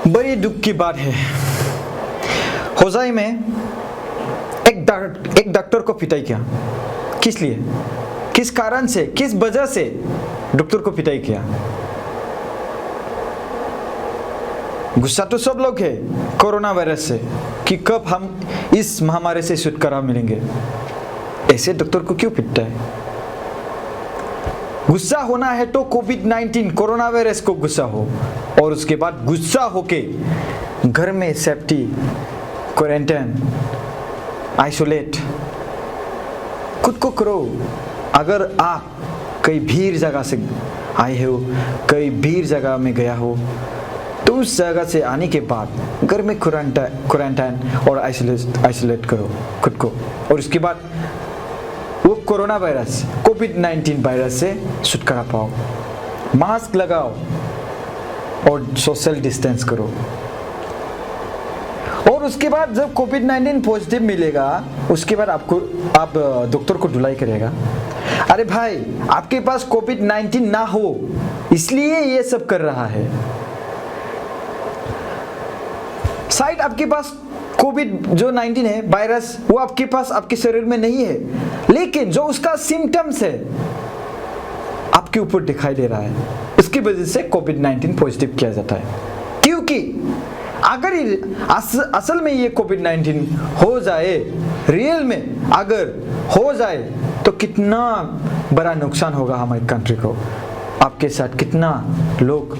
बड़ी दुख की बात है, होजाई में एक डॉक्टर को पिटाई किया। किस लिए, किस कारण से, किस वजह से डॉक्टर को पिटाई किया? गुस्सा तो सब लोग है कोरोना वायरस से कि कब हम इस महामारी से छुटकारा मिलेंगे। ऐसे डॉक्टर को क्यों पिटता है? गुस्सा होना है तो कोविड-19 कोरोना वायरस को गुस्सा हो, और उसके बाद गुस्सा होके घर में सेफ्टी, क्वारंटाइन, आइसोलेट खुद को करो। अगर आप कई भीड़ जगह से आए हो, कई भीड़ जगह में गया हो, तो उस जगह से आने के बाद घर में क्वारंटाइन और आइसोलेट करो खुद को, और उसके बाद वो कोरोना वायरस, कोविड-19 वायरस से छुटकारा पाओ। मास्क लगाओ और सोशल डिस्टेंस करो। और उसके बाद जब कोविड-19 पॉजिटिव मिलेगा, उसके बाद आप डॉक्टर को ढुलाई करेगा। अरे भाई, आपके पास कोविड-19 ना हो इसलिए ये सब कर रहा है। शायद आपके पास कोविड जो 19 है वायरस, वो आपके पास आपके शरीर में नहीं है, लेकिन जो उसका सिम्टम्स है आपके ऊपर दिखाई दे रहा है, उसकी वजह से कोविड-19 पॉजिटिव किया जाता है। क्योंकि अगर असल में ये कोविड-19 हो जाए, रियल में अगर हो जाए, तो कितना बड़ा नुकसान होगा हमारी कंट्री को। आपके साथ कितना लोग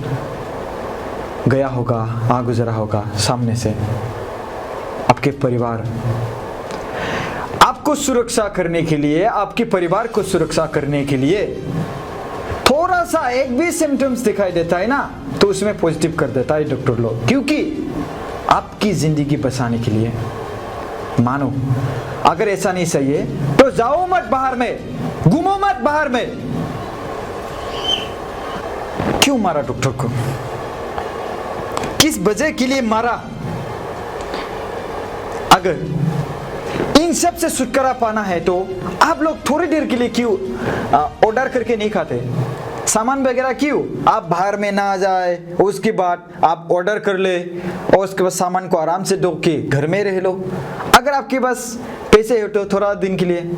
गया होगा, आ गुजरा होगा सामने से, आपके परिवार। आपको सुरक्षा करने के लिए, आपके परिवार को सुरक्षा करने के लिए थोड़ा सा एक भी सिम्टम्स दिखाई देता है ना, तो उसमें पॉजिटिव कर देता है डॉक्टर लोग, क्योंकि आपकी जिंदगी बचाने के लिए। मानो अगर ऐसा नहीं सही है तो जाओ मत बाहर में, घूमो मत बाहर में। क्यों मारा डॉक्टर को? किस वजह के लिए मारा? अगर इन सब से छुटकारा पाना है तो आप लोग थोड़ी देर के लिए क्यों ऑर्डर करके नहीं खाते? सामान वगैरह क्यों आप बाहर में ना जाए, उसके बाद आप ऑर्डर कर ले और उसके बाद सामान को आराम से धो के घर में रह लो। अगर आपके पास पैसे हो तो थोड़ा दिन के लिए।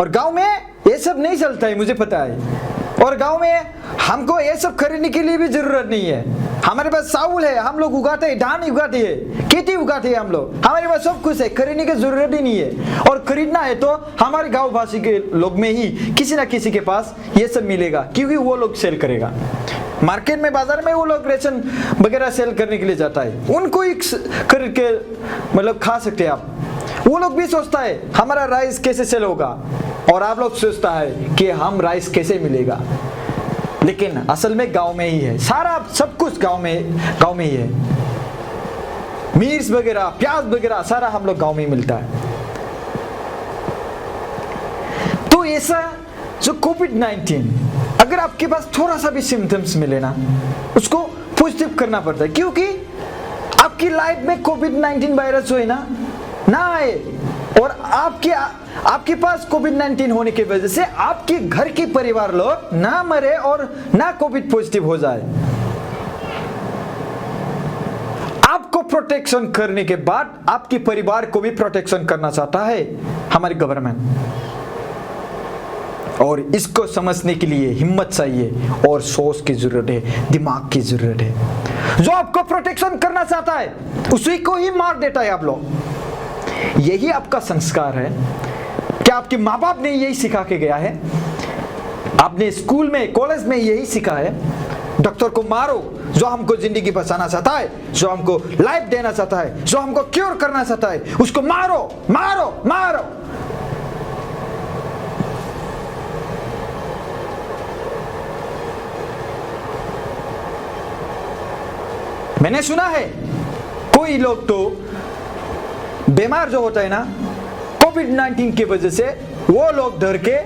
और गांव में ये सब नहीं चलता है, मुझे पता है। और गांव में हमको ये सब खरीदने के लिए भी जरूरत नहीं है। हमारे पास चावल है, हम लोग उगाते हैं, धान उगाते हैं, खेती उगाते हैं हम लोग। हमारे पास सब कुछ है, खरीदने की जरूरत ही नहीं है। और खरीदना है तो हमारे गांव वासी के लोग में ही किसी ना किसी के पास ये सब मिलेगा, क्योंकि वो लोग सेल करेगा। मार्केट में, बाजार में वो लोग रेशन वगैरह सेल करने के लिए जाता है, उनको ही खरीद के मतलब खा सकते हैं आप। वो लोग भी सोचता है हमारा राइस कैसे सेल होगा, और आप लोग सोचता है कि हम राइस कैसे मिलेगा। लेकिन असल में गांव में ही है, सारा सब कुछ गांव में ही है। मिर्च वगैरह, प्याज वगैरह सारा हम लोग गांव में ही मिलता है। तो ऐसा जो कोविड-19, अगर आपके पास थोड़ा सा भी सिम्टम्स मिले ना, उसको पॉजिटिव करना पड़ता है, क्योंकि आपकी लाइफ में कोविड-19 वायरस जो है ना आए, और आपके पास कोविड-19 होने की वजह से आपके घर के परिवार लोग ना मरे और ना कोविड पॉजिटिव हो जाए। आपको प्रोटेक्शन करने के बाद आपके परिवार को भी प्रोटेक्शन करना चाहता है हमारी गवर्नमेंट। और इसको समझने के लिए हिम्मत चाहिए और सोच की जरूरत है, दिमाग की जरूरत है। जो आपको प्रोटेक्शन करना चाहता है उसी को ही मार देता है आप लोग। यही आपका संस्कार है। क्या आपके माँ बाप ने यही सिखा के गया है? आपने स्कूल में, कॉलेज में यही सीखा है? डॉक्टर को मारो जो हमको जिंदगी बचाना चाहता है, जो हमको लाइफ देना चाहता है, जो हमको क्योर करना चाहता है, उसको मारो मारो मारो। मैंने सुना है कोई लोग तो बीमार जो होता है ना कोविड-19 की वजह से, वो लोग डर के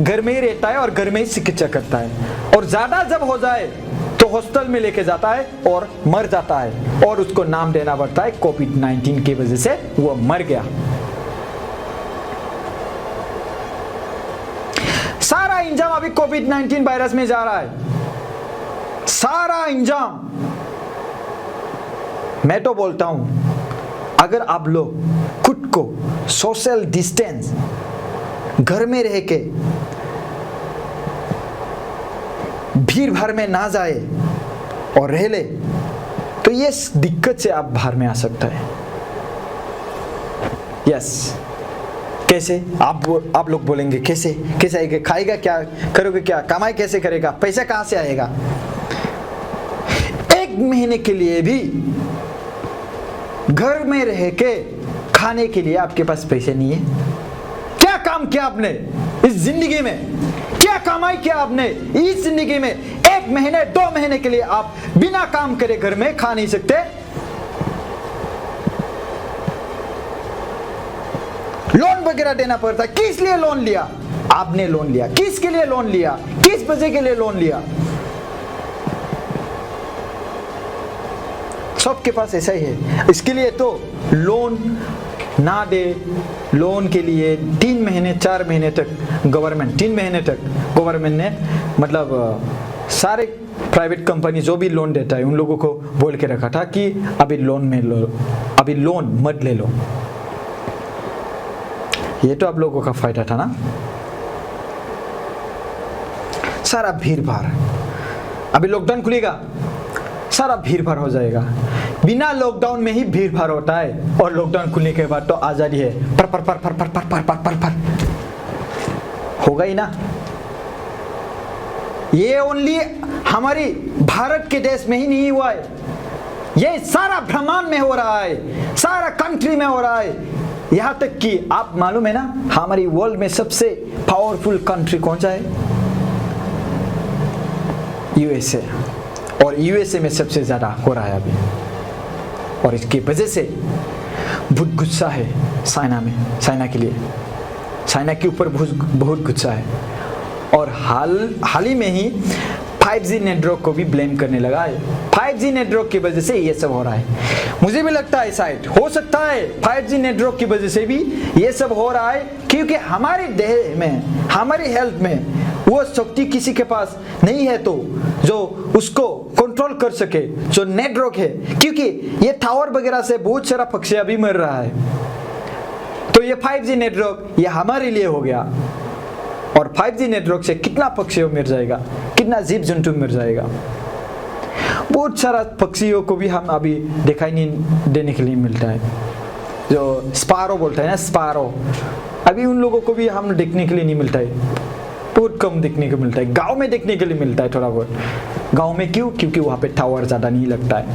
घर में ही रहता है और घर में ही चिकित्सा करता है, और ज्यादा जब हो जाए तो हॉस्पिटल में लेके जाता है और मर जाता है, और उसको नाम देना पड़ता है कोविड-19 की वजह से वो मर गया। सारा इंजाम अभी कोविड-19 वायरस में जा रहा है, सारा इंजाम। मैं तो बोलता हूं, अगर आप लोग खुद को सोशल डिस्टेंस घर में रह के भीड़ भाड़ में ना जाए और रह ले, तो ये दिक्कत से आप बाहर में आ सकता है। यस, कैसे? आप लोग बोलेंगे कैसे आएगा, खाएगा क्या, करोगे क्या, कमाई कैसे करेगा, पैसा कहां से आएगा? 1 महीने के लिए भी घर में रह के खाने के लिए आपके पास पैसे नहीं है। क्या काम किया आपने इस जिंदगी में? क्या कमाई किया आपने इस जिंदगी में? 1 महीने 2 महीने के लिए आप बिना काम करे घर में खा नहीं सकते? लोन वगैरह देना पड़ता है। किस लिए लोन लिया? आपने लोन लिया। किसके लिए लोन लिया? किस वजह के लिए लोन लिया? सबके पास ऐसा ही है। इसके लिए तो लोन ना दे, लोन के लिए 3 महीने 4 महीने तक गवर्नमेंट, 3 महीने तक गवर्नमेंट ने मतलब सारे प्राइवेट कंपनी जो भी लोन देता है उन लोगों को बोल के रखा था कि अभी लोन में लो, अभी लोन मत ले लो। ये तो आप लोगों का फायदा था ना। सारा भीड़ भाड़, अभी लॉकडाउन खुलेगा, सारा भीड़ भाड़ हो जाएगा। बिना लॉकडाउन में ही भीड़ भाड़ होता है और लॉकडाउन खुलने के बाद तो आजादी है, पर पर पर पर पर पर पर पर पर पर होगा ही ना। ये ओनली हमारी भारत के देश में ही नहीं हुआ है, ये सारा ब्रह्मांड में हो रहा है, सारा कंट्री में हो रहा है। यहां तक कि आप मालूम है ना, हमारी वर्ल्ड में सबसे पावरफुल कंट्री कौन सा है? यूएसए। और यूएसए में सबसे ज्यादा हो रहा है अभी, और इसकी वजह से बहुत गुस्सा है चाइना में, चाइना के लिए, चाइना के ऊपर बहुत गुस्सा है। और हाल ही में ही 5G नेटवर्क को भी ब्लेम करने लगा है। 5G नेटवर्क की वजह से ये सब हो रहा है। मुझे भी लगता है शायद हो सकता है 5G नेटवर्क की वजह से भी ये सब हो रहा है, क्योंकि हमारे देह में, हमारी हेल्थ में वो शक्ति किसी के पास नहीं है तो जो उसको कंट्रोल कर सके, जो नेटवर्क है। क्योंकि ये टावर वगैरह से बहुत सारा पक्षी अभी मर रहा है, तो ये 5G नेटवर्क ये हमारे लिए हो गया। और 5G नेटवर्क से कितना पक्षी मर जाएगा, कितना जीव जंतु मर जाएगा। बहुत सारा पक्षियों को भी हम अभी दिखाई नहीं देने के लिए मिलता है, जो स्पारो बोलते हैं ना, स्पारो, अभी उन लोगों को भी हम देखने के लिए नहीं मिलता है, बहुत कम देखने को मिलता है। गांव में देखने के लिए मिलता है थोड़ा बहुत। गांव में क्यों? क्योंकि वहां पे टावर ज्यादा नहीं लगता है।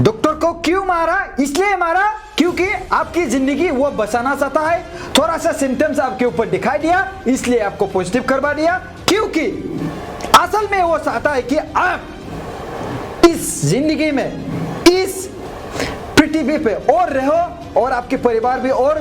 डॉक्टर को क्यों मारा? इसलिए मारा क्योंकि आपकी जिंदगी वो बचाना चाहता है। थोड़ा सा सिम्टम्स आपके ऊपर दिखाई दिया, इसलिए आपको पॉजिटिव करवा दिया। क्योंकि असल में वो चाहता है कि आप इस जिंदगी में, इस पृथ्वी पे और रहो, और आपके परिवार भी और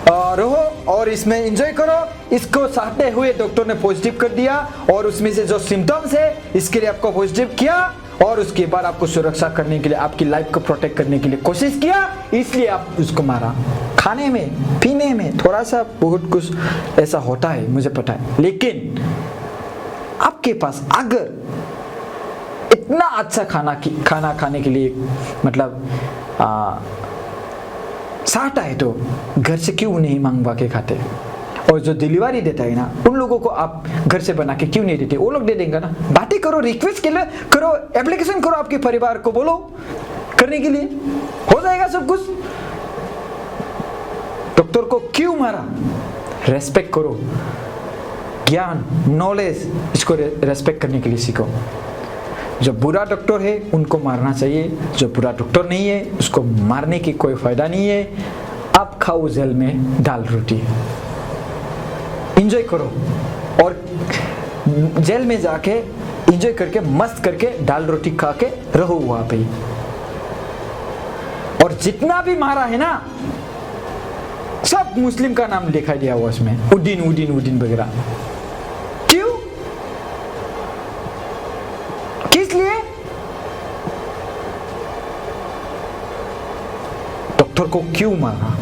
रहो, और इसमें एंजॉय करो। इसको चाहते हुए डॉक्टर ने पॉजिटिव कर दिया, और उसमें से जो सिम्टम्स है इसके लिए आपको पॉजिटिव किया, और उसके बाद आपको सुरक्षा करने के लिए, आपकी लाइफ को प्रोटेक्ट करने के लिए कोशिश किया, इसलिए आप उसको मारा। खाने में, पीने में थोड़ा सा बहुत कुछ ऐसा होता है, मुझे पता है, लेकिन आपके पास अगर इतना अच्छा खाना खाने के लिए मतलब चाहता है तो घर से क्यों नहीं मंगवा के खाते? और जो डिलीवरी देता है ना, उन लोगों को आप घर से बना के क्यों नहीं देते? वो लोग दे देंगे ना। बातें करो, रिक्वेस्ट के लिए करो, एप्लीकेशन करो, आपके परिवार को बोलो करने के लिए, हो जाएगा सब कुछ। डॉक्टर को क्यों मारा? रेस्पेक्ट करो, ज्ञान, नॉलेज, इसको रेस्पेक्ट करने के लिए सीखो। जो बुरा डॉक्टर है उनको मारना चाहिए, जो बुरा डॉक्टर नहीं है उसको मारने की कोई फायदा नहीं है। आप खाओ जेल में दाल रोटी, एंजॉय करो, और जेल में जाके एंजॉय करके मस्त करके दाल रोटी खा के रहो वहां पे। और जितना भी मारा है ना, सब मुस्लिम का नाम दिखाई दिया हुआ उसमें, उद्दीन वगैरह। क्यों? किस लिए? डॉक्टर को क्यों मारा?